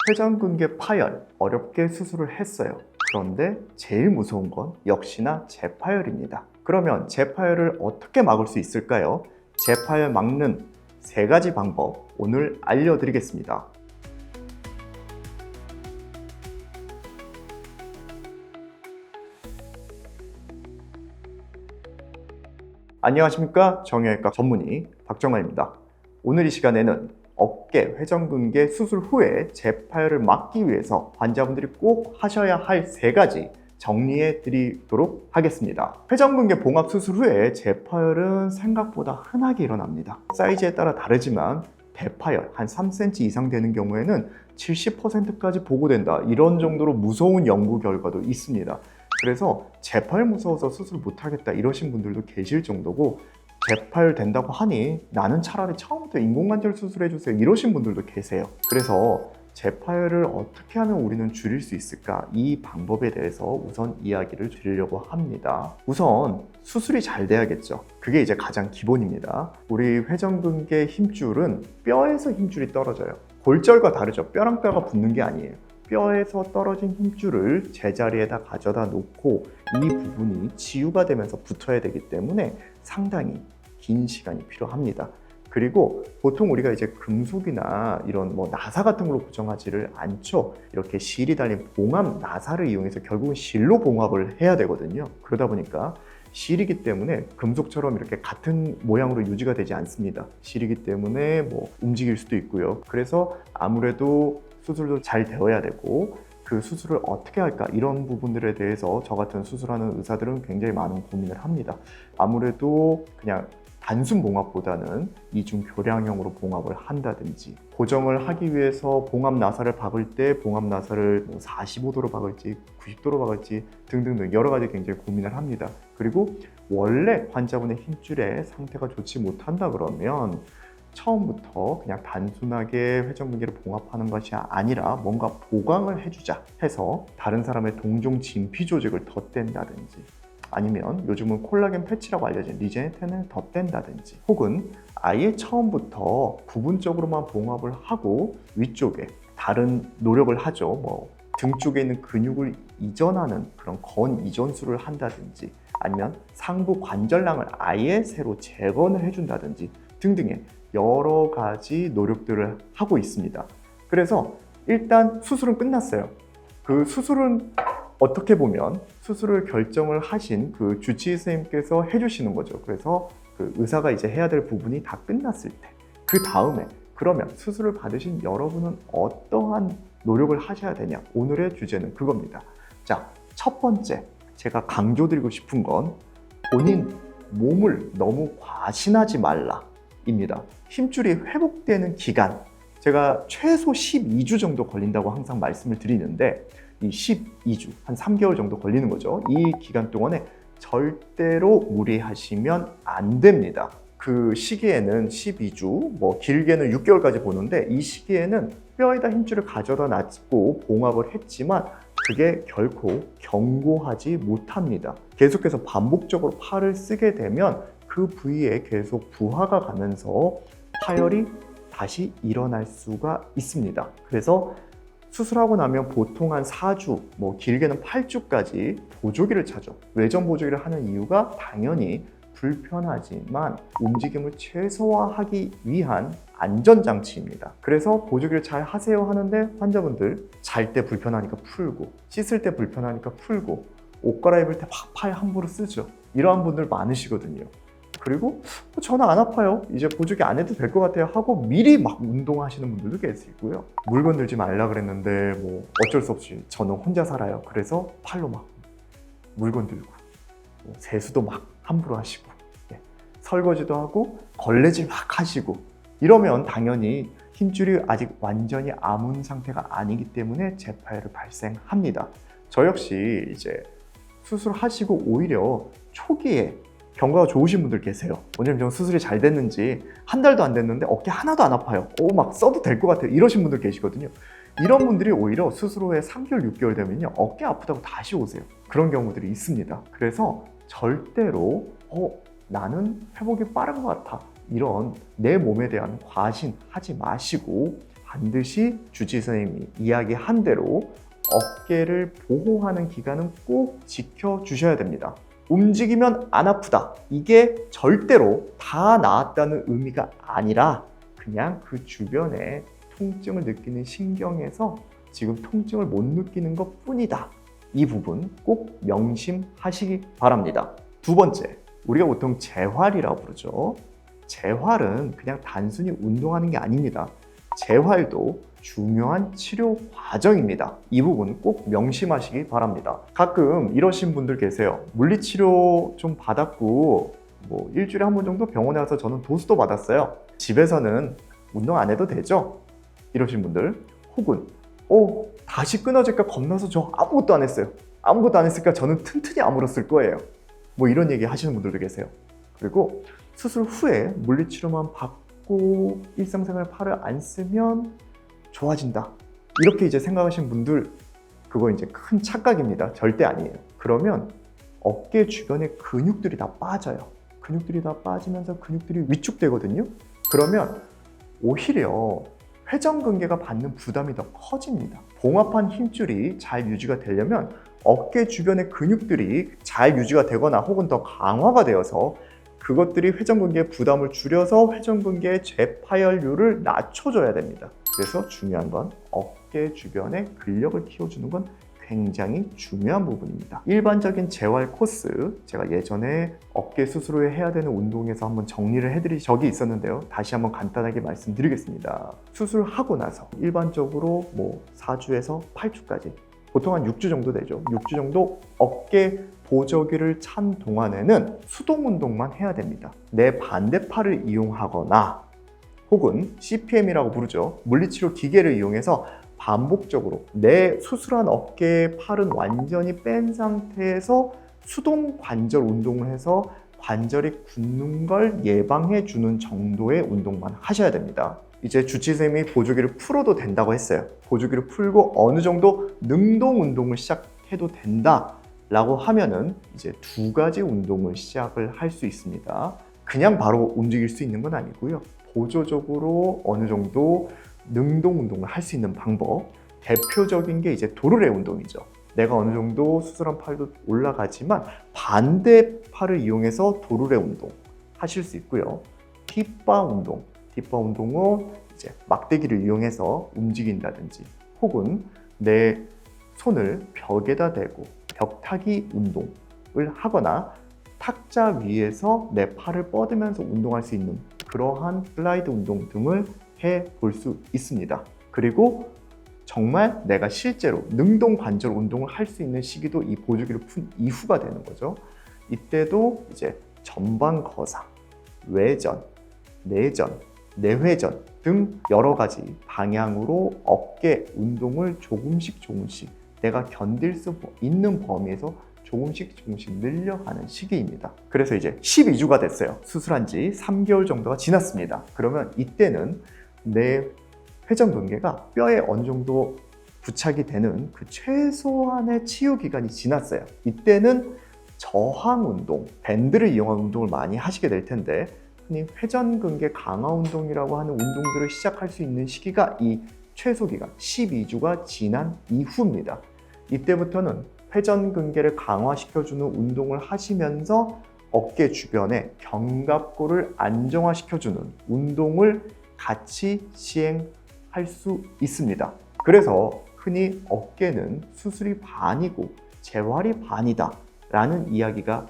회전근개 파열, 어렵게 수술을 했어요. 그런데 제일 무서운 건 역시나 재파열입니다. 그러면 재파열을 어떻게 막을 수 있을까요? 재파열 막는 3가지 방법 오늘 알려드리겠습니다. 안녕하십니까? 정형외과 전문의 박정환입니다. 오늘 이 시간에는 어깨 회전근개 수술 후에 재파열을 막기 위해서 환자분들이 꼭 하셔야 할 3가지 정리해 드리도록 하겠습니다. 회전근개 봉합 수술 후에 재파열은 생각보다 흔하게 일어납니다. 사이즈에 따라 다르지만 대파열 한 3cm 이상 되는 경우에는 70%까지 보고된다, 이런 정도로 무서운 연구 결과도 있습니다. 그래서 재파열 무서워서 수술 못하겠다 이러신 분들도 계실 정도고, 재파열 된다고 하니 나는 차라리 처음부터 인공관절 수술해주세요 이러신 분들도 계세요. 그래서 재파열을 어떻게 하면 우리는 줄일 수 있을까, 이 방법에 대해서 우선 이야기를 드리려고 합니다. 우선 수술이 잘 돼야겠죠. 그게 이제 가장 기본입니다. 우리 회전근개 힘줄은 뼈에서 힘줄이 떨어져요. 골절과 다르죠. 뼈랑 뼈가 붙는 게 아니에요. 뼈에서 떨어진 힘줄을 제자리에다 가져다 놓고 이 부분이 치유가 되면서 붙어야 되기 때문에 상당히 긴 시간이 필요합니다. 그리고 보통 우리가 이제 금속이나 이런 나사 같은 걸로 고정하지를 않죠. 이렇게 실이 달린 봉합 나사를 이용해서 결국은 실로 봉합을 해야 되거든요. 그러다 보니까 실이기 때문에 금속처럼 이렇게 같은 모양으로 유지가 되지 않습니다. 실이기 때문에 움직일 수도 있고요. 그래서 아무래도 수술도 잘 되어야 되고, 그 수술을 어떻게 할까, 이런 부분들에 대해서 저 같은 수술하는 의사들은 굉장히 많은 고민을 합니다. 아무래도 그냥 단순 봉합보다는 이중 교량형으로 봉합을 한다든지, 고정을 하기 위해서 봉합 나사를 박을 때 봉합 나사를 45도로 박을지 90도로 박을지 등등등 여러 가지 굉장히 고민을 합니다. 그리고 원래 환자분의 힘줄의 상태가 좋지 못한다 그러면 처음부터 그냥 단순하게 회전근개를 봉합하는 것이 아니라 뭔가 보강을 해주자 해서 다른 사람의 동종 진피 조직을 덧댄다든지, 아니면 요즘은 콜라겐 패치라고 알려진 리제네텐을 덧댄다든지, 혹은 아예 처음부터 부분적으로만 봉합을 하고 위쪽에 다른 노력을 하죠. 등 쪽에 있는 근육을 이전하는 그런 건 이전술을 한다든지, 아니면 상부 관절낭을 아예 새로 재건을 해준다든지 등등의 여러 가지 노력들을 하고 있습니다. 그래서 일단 수술은 끝났어요. 그 수술은 어떻게 보면 수술을 결정을 하신 그 주치의 선생님께서 해주시는 거죠. 그래서 그 의사가 이제 해야 될 부분이 다 끝났을 때, 그 다음에 그러면 수술을 받으신 여러분은 어떠한 노력을 하셔야 되냐, 오늘의 주제는 그겁니다. 자, 첫 번째 제가 강조드리고 싶은 건 본인 몸을 너무 과신하지 말라 입니다. 힘줄이 회복되는 기간, 제가 최소 12주 정도 걸린다고 항상 말씀을 드리는데, 이 12주, 한 3개월 정도 걸리는 거죠. 이 기간 동안에 절대로 무리하시면 안 됩니다. 그 시기에는 12주, 길게는 6개월까지 보는데, 이 시기에는 뼈에다 힘줄을 가져다 놨고 봉합을 했지만 그게 결코 견고하지 못합니다. 계속해서 반복적으로 팔을 쓰게 되면 그 부위에 계속 부하가 가면서 파열이 다시 일어날 수가 있습니다. 그래서 수술하고 나면 보통 한 4주, 길게는 8주까지 보조기를 차죠. 외전 보조기를 하는 이유가 당연히 불편하지만 움직임을 최소화하기 위한 안전장치입니다. 그래서 보조기를 잘 하세요 하는데, 환자분들 잘 때 불편하니까 풀고, 씻을 때 불편하니까 풀고, 옷 갈아입을 때 막 팔 함부로 쓰죠. 이러한 분들 많으시거든요. 그리고 저는 안 아파요, 이제 보조기 안 해도 될 것 같아요 하고 미리 막 운동하시는 분들도 계시고요. 물건 들지 말라 그랬는데 어쩔 수 없이 저는 혼자 살아요. 그래서 팔로 막 물건 들고 세수도 막 함부로 하시고, 설거지도 하고 걸레질 막 하시고, 이러면 당연히 힘줄이 아직 완전히 아문 상태가 아니기 때문에 재파열이 발생합니다. 저 역시 이제 수술하시고 오히려 초기에 경과가 좋으신 분들 계세요. 왜냐면 저 수술이 잘 됐는지 한 달도 안 됐는데 어깨 하나도 안 아파요. 막 써도 될 것 같아요. 이러신 분들 계시거든요. 이런 분들이 오히려 수술 후에 3개월, 6개월 되면요, 어깨 아프다고 다시 오세요. 그런 경우들이 있습니다. 그래서 절대로 나는 회복이 빠른 것 같아, 이런 내 몸에 대한 과신하지 마시고 반드시 주治선생님이 이야기한 대로 어깨를 보호하는 기간은 꼭 지켜주셔야 됩니다. 움직이면 안 아프다. 이게 절대로 다 나았다는 의미가 아니라 그냥 그 주변에 통증을 느끼는 신경에서 지금 통증을 못 느끼는 것 뿐이다. 이 부분 꼭 명심하시기 바랍니다. 두 번째, 우리가 보통 재활이라고 부르죠. 재활은 그냥 단순히 운동하는 게 아닙니다. 재활도 중요한 치료 과정입니다. 이 부분 꼭 명심하시기 바랍니다. 가끔 이러신 분들 계세요. 물리치료 좀 받았고 일주일에 한 번 정도 병원에 와서 저는 도수도 받았어요. 집에서는 운동 안 해도 되죠? 이러신 분들, 혹은 다시 끊어질까 겁나서 저 아무것도 안 했어요. 아무것도 안 했으니까 저는 튼튼히 아물었을 거예요. 이런 얘기 하시는 분들도 계세요. 그리고 수술 후에 물리치료만 받고 일상생활 팔을 안 쓰면 좋아진다. 이렇게 이제 생각하시는 분들, 그거 이제 큰 착각입니다. 절대 아니에요. 그러면 어깨 주변의 근육들이 다 빠져요. 근육들이 다 빠지면서 근육들이 위축되거든요. 그러면 오히려 회전근개가 받는 부담이 더 커집니다. 봉합한 힘줄이 잘 유지가 되려면 어깨 주변의 근육들이 잘 유지가 되거나 혹은 더 강화가 되어서 그것들이 회전근개의 부담을 줄여서 회전근개의 재파열률을 낮춰줘야 됩니다. 그래서 중요한 건 어깨 주변의 근력을 키워주는 건 굉장히 중요한 부분입니다. 일반적인 재활 코스, 제가 예전에 어깨 수술 후에 해야 되는 운동에서 한번 정리를 해드린 적이 있었는데요. 다시 한번 간단하게 말씀드리겠습니다. 수술하고 나서 일반적으로 4주에서 8주까지, 보통 한 6주 정도 되죠. 6주 정도 어깨 보조기를 찬 동안에는 수동 운동만 해야 됩니다. 내 반대팔을 이용하거나 혹은 CPM이라고 부르죠. 물리치료 기계를 이용해서 반복적으로 내 수술한 어깨의 팔은 완전히 뺀 상태에서 수동 관절 운동을 해서 관절이 굳는 걸 예방해 주는 정도의 운동만 하셔야 됩니다. 이제 주치 선생님이 보조기를 풀어도 된다고 했어요. 보조기를 풀고 어느 정도 능동 운동을 시작해도 된다 라고 하면은 이제 두 가지 운동을 시작을 할 수 있습니다. 그냥 바로 움직일 수 있는 건 아니고요. 보조적으로 어느 정도 능동 운동을 할 수 있는 방법, 대표적인 게 이제 도르래 운동이죠. 내가 어느 정도 수술한 팔도 올라가지만 반대 팔을 이용해서 도르래 운동 하실 수 있고요. 뒷바 운동, 뒷바 운동은 이제 막대기를 이용해서 움직인다든지 혹은 내 손을 벽에다 대고 벽타기 운동을 하거나 탁자 위에서 내 팔을 뻗으면서 운동할 수 있는 그러한 슬라이드 운동 등을 해볼 수 있습니다. 그리고 정말 내가 실제로 능동 관절 운동을 할 수 있는 시기도 이 보조기를 푼 이후가 되는 거죠. 이때도 이제 전방 거상, 외전, 내전, 내회전 등 여러 가지 방향으로 어깨 운동을 조금씩 내가 견딜 수 있는 범위에서 조금씩 늘려가는 시기입니다. 그래서 이제 12주가 됐어요. 수술한 지 3개월 정도가 지났습니다. 그러면 이때는 내 회전근개가 뼈에 어느 정도 부착이 되는 그 최소한의 치유 기간이 지났어요. 이때는 저항 운동, 밴드를 이용한 운동을 많이 하시게 될 텐데 흔히 회전근개 강화 운동이라고 하는 운동들을 시작할 수 있는 시기가 이 최소 기간 12주가 지난 이후입니다. 이때부터는 회전근개를 강화시켜주는 운동을 하시면서 어깨 주변에 견갑골을 안정화시켜주는 운동을 같이 시행할 수 있습니다. 그래서 흔히 어깨는 수술이 반이고 재활이 반이다 라는 이야기가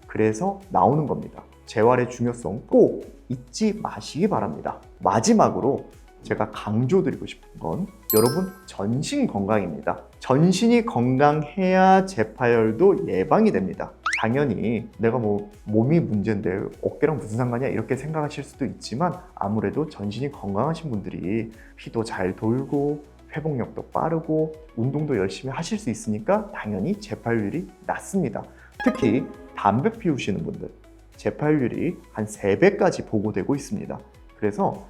그래서 나오는 겁니다. 재활의 중요성 꼭 잊지 마시기 바랍니다. 마지막으로 제가 강조드리고 싶은 건 여러분 전신 건강입니다. 전신이 건강해야 재파열도 예방이 됩니다. 당연히 내가 몸이 문제인데 어깨랑 무슨 상관이야 이렇게 생각하실 수도 있지만 아무래도 전신이 건강하신 분들이 피도 잘 돌고 회복력도 빠르고 운동도 열심히 하실 수 있으니까 당연히 재파열률이 낮습니다. 특히 담배 피우시는 분들 재파열률이 한 3배까지 보고되고 있습니다. 그래서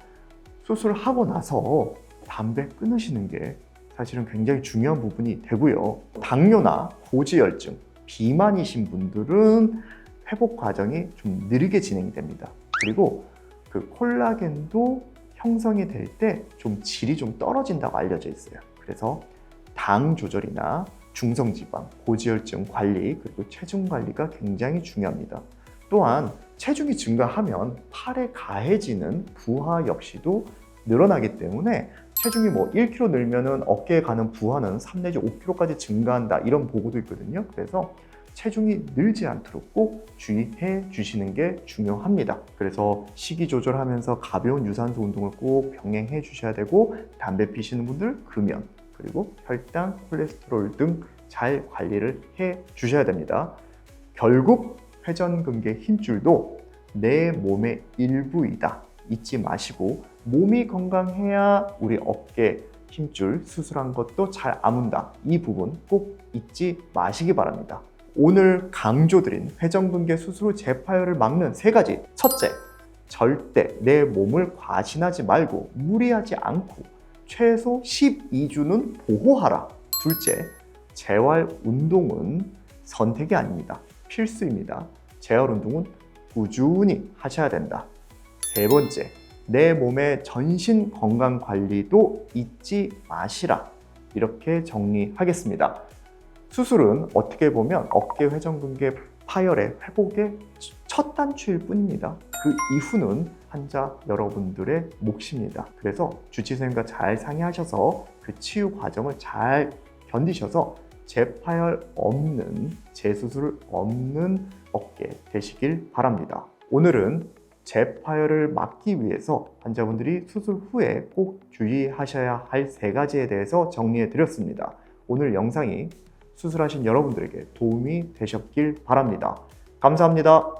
수술하고 나서 담배 끊으시는 게 사실은 굉장히 중요한 부분이 되고요. 당뇨나 고지혈증, 비만이신 분들은 회복 과정이 좀 느리게 진행이 됩니다. 그리고 그 콜라겐도 형성이 될 때 좀 질이 좀 떨어진다고 알려져 있어요. 그래서 당 조절이나 중성지방, 고지혈증 관리, 그리고 체중 관리가 굉장히 중요합니다. 또한 체중이 증가하면 팔에 가해지는 부하 역시도 늘어나기 때문에 체중이 뭐 1kg 늘면은 어깨에 가는 부하는 3 내지 5kg까지 증가한다, 이런 보고도 있거든요. 그래서 체중이 늘지 않도록 꼭 주의해 주시는 게 중요합니다. 그래서 식이 조절하면서 가벼운 유산소 운동을 꼭 병행해 주셔야 되고, 담배 피시는 분들 금연, 그리고 혈당, 콜레스테롤 등 잘 관리를 해 주셔야 됩니다. 결국 회전근개 힘줄도 내 몸의 일부이다 잊지 마시고, 몸이 건강해야 우리 어깨 힘줄 수술한 것도 잘 아문다, 이 부분 꼭 잊지 마시기 바랍니다. 오늘 강조드린 회전근개 수술 후 재파열을 막는 3가지. 첫째, 절대 내 몸을 과신하지 말고 무리하지 않고 최소 12주는 보호하라. 둘째, 재활 운동은 선택이 아닙니다. 필수입니다. 재활 운동은 꾸준히 하셔야 된다. 세 번째, 내 몸의 전신 건강 관리도 잊지 마시라. 이렇게 정리하겠습니다. 수술은 어떻게 보면 어깨 회전근개 파열의 회복의 첫 단추일 뿐입니다. 그 이후는 환자 여러분들의 몫입니다. 그래서 주치 선생님과 잘 상의하셔서 그 치유 과정을 잘 견디셔서 재파열 없는, 재수술 없는 어깨 되시길 바랍니다. 오늘은 재파열을 막기 위해서 환자분들이 수술 후에 꼭 주의하셔야 할 3가지에 대해서 정리해 드렸습니다. 오늘 영상이 수술하신 여러분들에게 도움이 되셨길 바랍니다. 감사합니다.